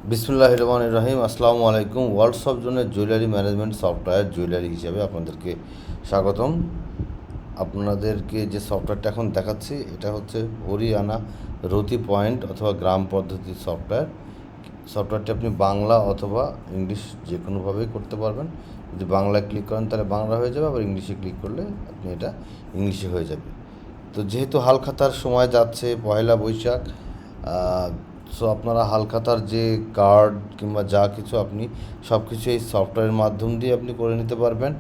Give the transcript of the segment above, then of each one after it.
বিসমিল্লাহির রহমানির রহিম। আসসালামু আলাইকুম। ওয়ার্ল্ড সব জোনের জুয়েলারি ম্যানেজমেন্ট সফটওয়্যার জুয়েলারি হিসাবে আপনাদেরকে স্বাগতম। আপনাদেরকে যে সফটওয়্যারটা এখন দেখাচ্ছি এটা হচ্ছে হরিয়ানা রতি পয়েন্ট অথবা গ্রাম পদ্ধতির সফটওয়্যারটি আপনি বাংলা অথবা ইংলিশ যে কোনোভাবেই করতে পারবেন। যদি বাংলায় ক্লিক করেন তাহলে বাংলা হয়ে যাবে, আবার ইংলিশে ক্লিক করলে আপনি এটা ইংলিশে হয়ে যাবে। তো যেহেতু হালখাতার সময় যাচ্ছে পয়লা বৈশাখ, সো আপনারা হালখাতার যে কার্ড কিংবা যা কিছু আপনি সব কিছু এই সফটওয়্যারের মাধ্যম দিয়ে আপনি করে নিতে পারবেন।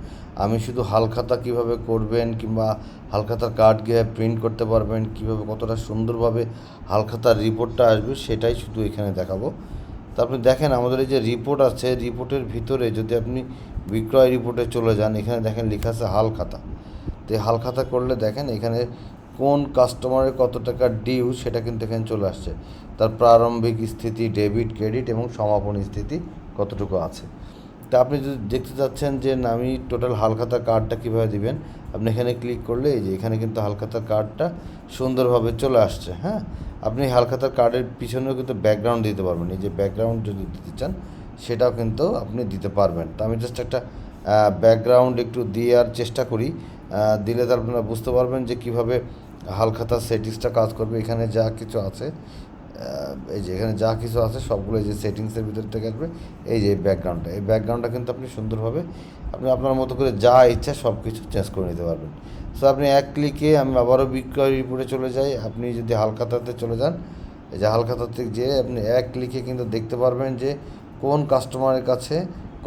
আমি শুধু হালখাতা কীভাবে করবেন কিংবা হালখাতার কার্ড গিয়ে প্রিন্ট করতে পারবেন, কীভাবে কতটা সুন্দরভাবে হালখাতার রিপোর্টটা আসবে সেটাই শুধু এখানে দেখাবো। তা আপনি দেখেন আমাদের এই যে রিপোর্ট আছে, রিপোর্টের ভিতরে যদি আপনি বিক্রয় রিপোর্টে চলে যান, এখানে দেখেন লেখা আছে হালখাতা। তো এই হালখাতা করলে দেখেন এখানে কোন কাস্টমারের কত টাকা ডিউ সেটা কিন্তু এখানে চলে আসছে। তার প্রারম্ভিক স্থিতি, ডেবিট, ক্রেডিট এবং সমাপনী স্থিতি কতটুকু আছে। তা আপনি যদি দেখতে চাচ্ছেন যে আমি টোটাল হালখাতার কার্ডটা কীভাবে দিবেন, আপনি এখানে ক্লিক করলে এই যে এখানে কিন্তু হালখাতার কার্ডটা সুন্দরভাবে চলে আসছে। হ্যাঁ, আপনি হালখাতার কার্ডের পিছনেও কিন্তু ব্যাকগ্রাউন্ড দিতে পারবেন। এই যে ব্যাকগ্রাউন্ড যদি দিতে চান সেটাও কিন্তু আপনি দিতে পারবেন। তো আমি জাস্ট একটা ব্যাকগ্রাউন্ড একটু দেওয়ার চেষ্টা করি, দিলে তার আপনারা বুঝতে পারবেন যে কীভাবে হালখাতার সেটিংসটা কাজ করবে। এখানে যা কিছু আছে, এই যে এখানে যা কিছু আছে সবগুলো এই যে সেটিংসের ভিতর থেকে আসবে। এই যে এই ব্যাকগ্রাউন্ডটা কিন্তু আপনি সুন্দরভাবে আপনি আপনার মতো করে যা ইচ্ছা সব কিছু চেঞ্জ করে নিতে পারবেন। সো আপনি এক ক্লিকে, আমি আবারও বিক্রয় রিপোর্টে চলে যাই, আপনি যদি হালখাতাতে চলে যান, এই যে হালখাতাতে যেয়ে আপনি এক ক্লিকে কিন্তু দেখতে পারবেন যে কোন কাস্টমারের কাছে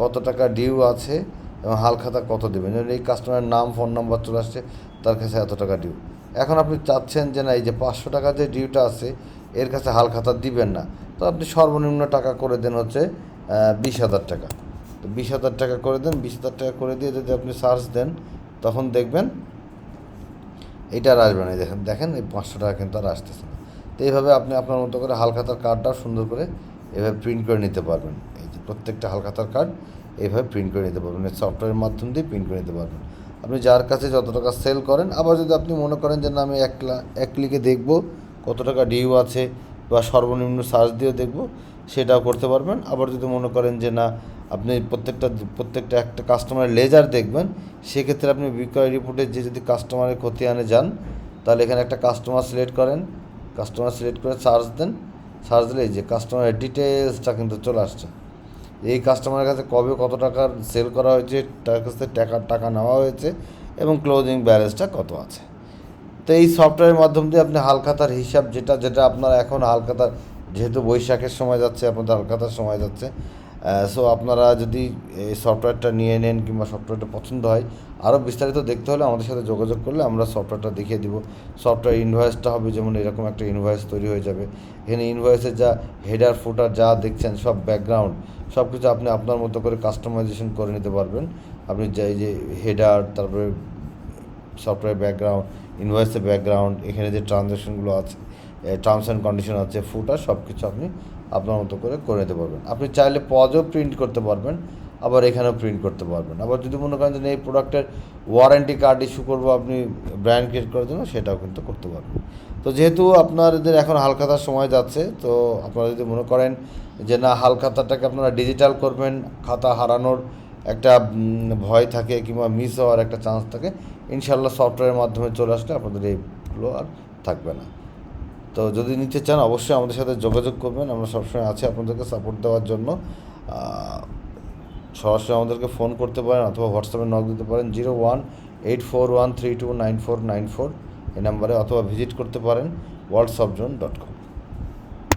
কত টাকা ডিউ আছে এবং হালখাতা কত দেবেন। এই কাস্টমারের নাম, ফোন নাম্বার চলে আসছে, তার কাছে এত টাকা ডিউ। এখন আপনি চাচ্ছেন যে না, এই যে 500 টাকা যে ডিউটা আছে এর কাছে হালখাতা দিবেন না, তো আপনি সর্বনিম্ন টাকা করে দেন হচ্ছে 20,000 টাকা। তো 20,000 টাকা করে দেন। 20,000 টাকা করে দিয়ে যদি আপনি সার্চ দেন তখন দেখবেন এটা আর আসবে না। দেখেন এই 500 টাকা কিন্তু আর আসতেছে না। তো এইভাবে আপনি আপনার মতো করে হালখাতার কার্ডটাও সুন্দর করে এভাবে প্রিন্ট করে নিতে পারবেন। এই যে প্রত্যেকটা হালখাতার কার্ড এইভাবে প্রিন্ট করে নিতে পারবেন, এই সফটওয়্যারের মাধ্যম দিয়ে প্রিন্ট করে নিতে পারবেন। আপনি যার কাছে যত টাকা সেল করেন, আবার যদি আপনি মনে করেন যে না আমি এক ক্লিকে দেখব কত টাকা ডিউ আছে বা সর্বনিম্ন সার্চ দিয়েও দেখব, সেটাও করতে পারবেন। আবার যদি মনে করেন যে না আপনি প্রত্যেকটা একটা কাস্টমারের লেজার দেখবেন, সেক্ষেত্রে আপনি বিক্রয় রিপোর্টে যে যদি কাস্টমারের খতিয়ানে যান, তাহলে এখানে একটা কাস্টমার সিলেক্ট করেন, কাস্টমার সিলেক্ট করে সার্চ দেন। সার্চ দিলে এই যে কাস্টমারের ডিটেলসটা কিন্তু চলে আসছে। এই কাস্টমারের কাছে কবে কত টাকার সেল করা হয়েছে, তার কাছে টাকা নেওয়া হয়েছে এবং ক্লোজিং ব্যালেন্সটা কত আছে। তো এই সফটওয়্যারের মাধ্যম দিয়ে আপনি হালখাতার হিসাব যেটা আপনারা এখন হালখাতার, যেহেতু বৈশাখের সময় যাচ্ছে, আপনাদের হালখাতার সময় যাচ্ছে, সো আপনারা যদি এই সফটওয়্যারটা নিয়ে নেন কিংবা সফটওয়্যারটা পছন্দ হয়, আরও বিস্তারিত দেখতে হলে আমাদের সাথে যোগাযোগ করলে আমরা সফটওয়্যারটা দেখিয়ে দিব। সফটওয়্যার ইনভয়েসটা হবে যেমন এরকম একটা ইনভয়েস তৈরি হয়ে যাবে। এখানে ইনভয়েসের যা হেডার ফুটার যা দেখছেন সব ব্যাকগ্রাউন্ড সব কিছু আপনি আপনার মতো করে কাস্টমাইজেশন করে নিতে পারবেন। আপনি এই যে হেডার, তারপরে সফটওয়্যার ব্যাকগ্রাউন্ড, ইনভয়েসের ব্যাকগ্রাউন্ড, এখানে যে ট্রানজ্যাকশনগুলো আছে, টার্মস অ্যান্ড কন্ডিশন আছে, ফুটার, সব কিছু আপনি আপনার মতো করে নিতে পারবেন। আপনি চাইলে পজও প্রিন্ট করতে পারবেন, আবার এখানেও প্রিন্ট করতে পারবেন। আবার যদি মনে করেন যে এই প্রোডাক্টের ওয়ারেন্টি কার্ড ইস্যু করবো আপনি ব্র্যান্ড ক্রিয়েট করার জন্য, সেটাও কিন্তু করতে পারবেন। তো যেহেতু আপনাদের এখন হালখাতার সময় যাচ্ছে, তো আপনারা যদি মনে করেন যে না হালখাতাটাকে আপনারা ডিজিটাল করবেন, খাতা হারানোর একটা ভয় থাকে কিংবা মিস হওয়ার একটা চান্স থাকে, ইনশাল্লাহ সফটওয়্যারের মাধ্যমে চলে আসলে আপনাদের এইগুলো আর থাকবে না। তো যদি নিতে চান অবশ্যই আমাদের সাথে যোগাযোগ করবেন, আমরা সবসময় আছি আপনাদেরকে সাপোর্ট দেওয়ার জন্য। সরাসরি আমাদেরকে ফোন করতে পারেন অথবা হোয়াটসঅ্যাপে নক দিতে পারেন 018413299494 এই নাম্বারে, অথবা ভিজিট করতে পারেন worldsoftzone.com।